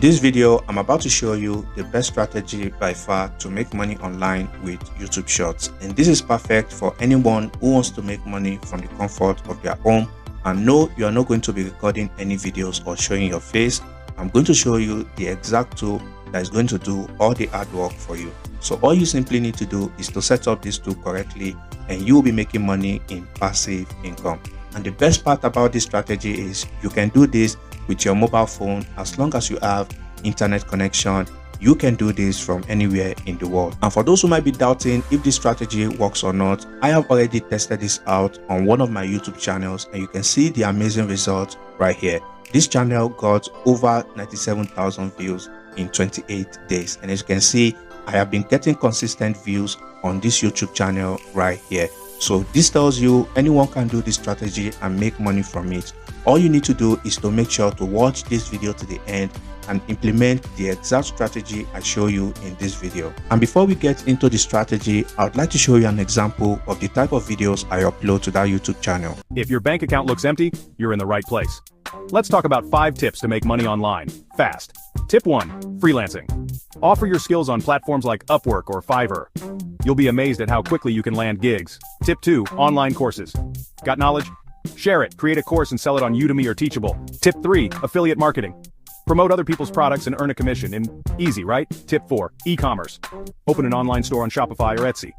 this video, I'm about to show you the best strategy by far to make money online with YouTube Shorts. And this is perfect for anyone who wants to make money from the comfort of their home. And no, you are not going to be recording any videos or showing your face. I'm going to show you the exact tool that is going to do all the hard work for you. So all you simply need to do is to set up this tool correctly and you will be making money in passive income. And the best part about this strategy is you can do this with your mobile phone. As long as you have internet connection, you can do this from anywhere in the world. And for those who might be doubting if this strategy works or not, I have already tested this out on one of my YouTube channels and you can see the amazing results right here. This channel got over 97,000 views in 28 days. And as you can see, I have been getting consistent views on this YouTube channel right here. So this tells you anyone can do this strategy and make money from it. All you need to do is to make sure to watch this video to the end and implement the exact strategy I show you in this video. And before we get into the strategy, I would like to show you an example of the type of videos I upload to that YouTube channel. If your bank account looks empty, you're in the right place. Let's talk about 5 tips to make money online, fast. Tip 1, freelancing. Offer your skills on platforms like Upwork or Fiverr. You'll be amazed at how quickly you can land gigs. Tip 2, online courses. Got knowledge? Share it, create a course and sell it on Udemy or Teachable. Tip 3, affiliate marketing. Promote other people's products and earn a commission. Easy, right? Tip 4, e-commerce. Open an online store on Shopify or Etsy.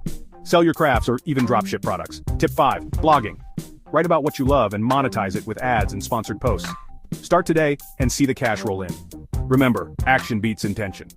Sell your crafts or even dropship products. Tip 5, blogging. Write about what you love and monetize it with ads and sponsored posts. Start today and see the cash roll in. Remember, action beats intention.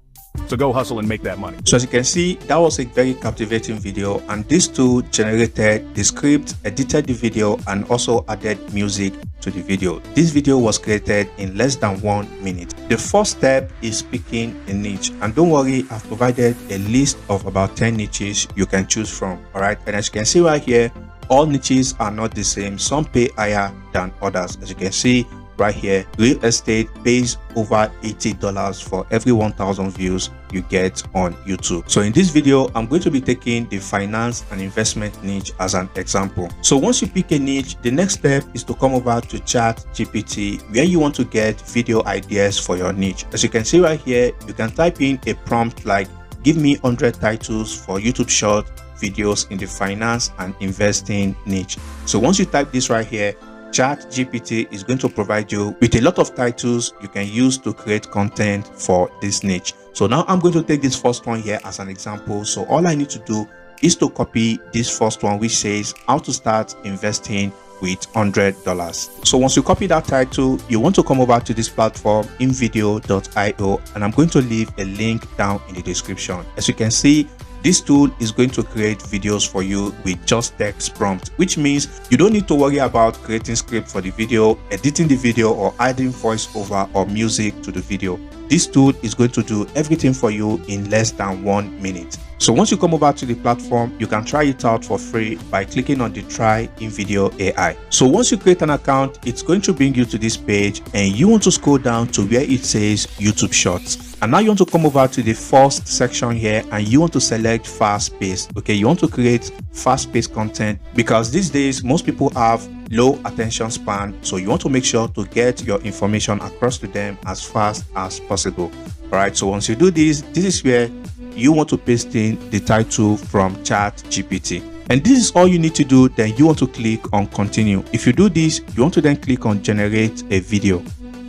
So go hustle and make that money. So as you can see, that was a very captivating video, and this tool generated the script, edited the video, and also added music to the video. This video was created in less than 1 minute. The first step is picking a niche, and don't worry, I've provided a list of about 10 niches you can choose from. All right, and as you can see right here, all niches are not the same. Some pay higher than others. As you can see right here, real estate pays over $80 for every 1,000 views you get on YouTube. So in this video, I'm going to be taking the finance and investment niche as an example. So once you pick a niche, the next step is to come over to ChatGPT, where you want to get video ideas for your niche. As you can see right here, you can type in a prompt like, give me 100 titles for YouTube short videos in the finance and investing niche. So once you type this right here, ChatGPT is going to provide you with a lot of titles you can use to create content for this niche. So now I'm going to take this first one here as an example. So all I need to do is to copy this first one, which says how to start investing with $100. So once you copy that title, you want to come over to this platform, InVideo.io, and I'm going to leave a link down in the description. As you can see, this tool is going to create videos for you with just text prompt, which means you don't need to worry about creating script for the video, editing the video, or adding voiceover or music to the video. This tool is going to do everything for you in less than 1 minute. So once you come over to the platform, you can try it out for free by clicking on the Try InVideo AI. So once you create an account, it's going to bring you to this page and you want to scroll down to where it says YouTube Shorts. And now you want to come over to the first section here and you want to select fast-paced. Okay, you want to create fast-paced content because these days most people have low attention span. So you want to make sure to get your information across to them as fast as possible. All right, so once you do this, this is where you want to paste in the title from ChatGPT. And this is all you need to do. Then you want to click on continue. If you do this, you want to then click on generate a video.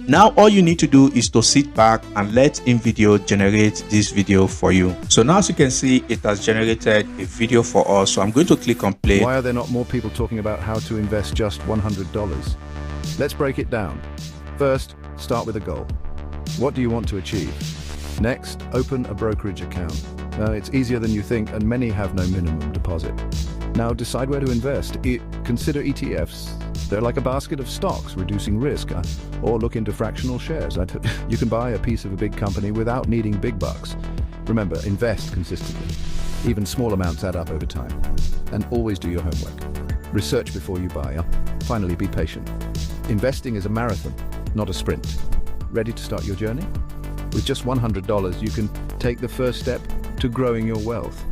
Now all you need to do is to sit back and let InVideo generate this video for you. So now as you can see, it has generated a video for us. So I'm going to click on play. Why are there not more people talking about how to invest just $100? Let's break it down. First, start with a goal. What do you want to achieve? Next, open a brokerage account. It's easier than you think and many have no minimum deposit. Now decide where to invest. Consider ETFs. They're like a basket of stocks, reducing risk. Or look into fractional shares. You can buy a piece of a big company without needing big bucks. Remember, invest consistently. Even small amounts add up over time. And always do your homework. Research before you buy. Finally, be patient. Investing is a marathon, not a sprint. Ready to start your journey? With just $100, you can take the first step to growing your wealth.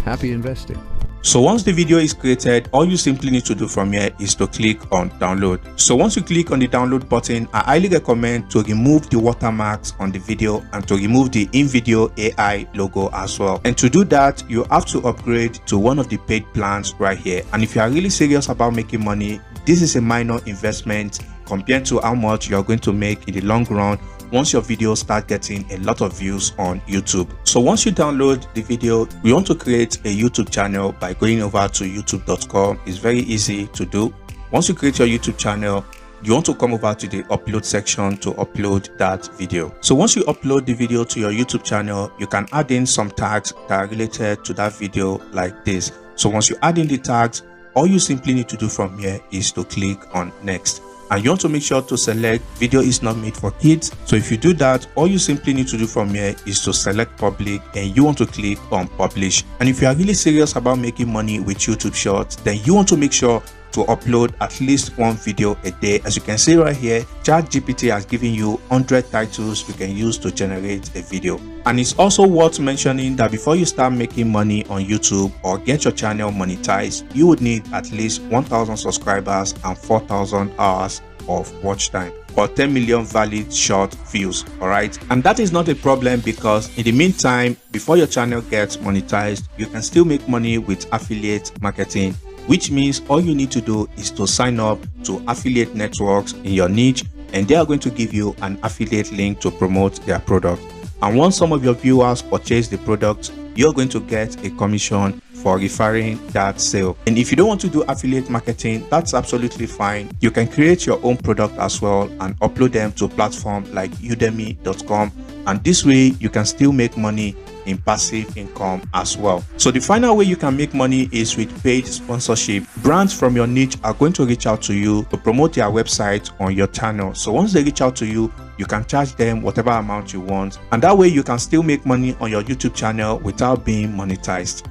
Happy investing. So once the video is created, all you simply need to do from here is to click on download. So once you click on the download button, I highly recommend to remove the watermarks on the video and to remove the InVideo AI logo as well. And to do that, you have to upgrade to one of the paid plans right here. And if you are really serious about making money, this is a minor investment compared to how much you're going to make in the long run once your videos start getting a lot of views on YouTube. So once you download the video, you want to create a YouTube channel by going over to youtube.com. It's very easy to do. Once you create your YouTube channel, you want to come over to the upload section to upload that video. So once you upload the video to your YouTube channel, you can add in some tags that are related to that video like this. So once you add in the tags, all you simply need to do from here is to click on next. And you want to make sure to select video is not made for kids. So if you do that, all you simply need to do from here is to select public and you want to click on publish. And if you are really serious about making money with YouTube Shorts, then you want to make sure to upload at least one video a day. As you can see right here, ChatGPT has given you 100 titles you can use to generate a video. And it's also worth mentioning that before you start making money on YouTube or get your channel monetized, you would need at least 1,000 subscribers and 4,000 hours of watch time or 10 million valid short views. All right, and that is not a problem because in the meantime, before your channel gets monetized, you can still make money with affiliate marketing, which means all you need to do is to sign up to affiliate networks in your niche, and they are going to give you an affiliate link to promote their product. And once some of your viewers purchase the product, you're going to get a commission for referring that sale. And if you don't want to do affiliate marketing, that's absolutely fine. You can create your own product as well and upload them to a platform like udemy.com, and this way you can still make money in passive income as well. So the final way you can make money is with paid sponsorship. Brands from your niche are going to reach out to you to promote their website on your channel. So once they reach out to you, you can charge them whatever amount you want, and that way you can still make money on your YouTube channel without being monetized.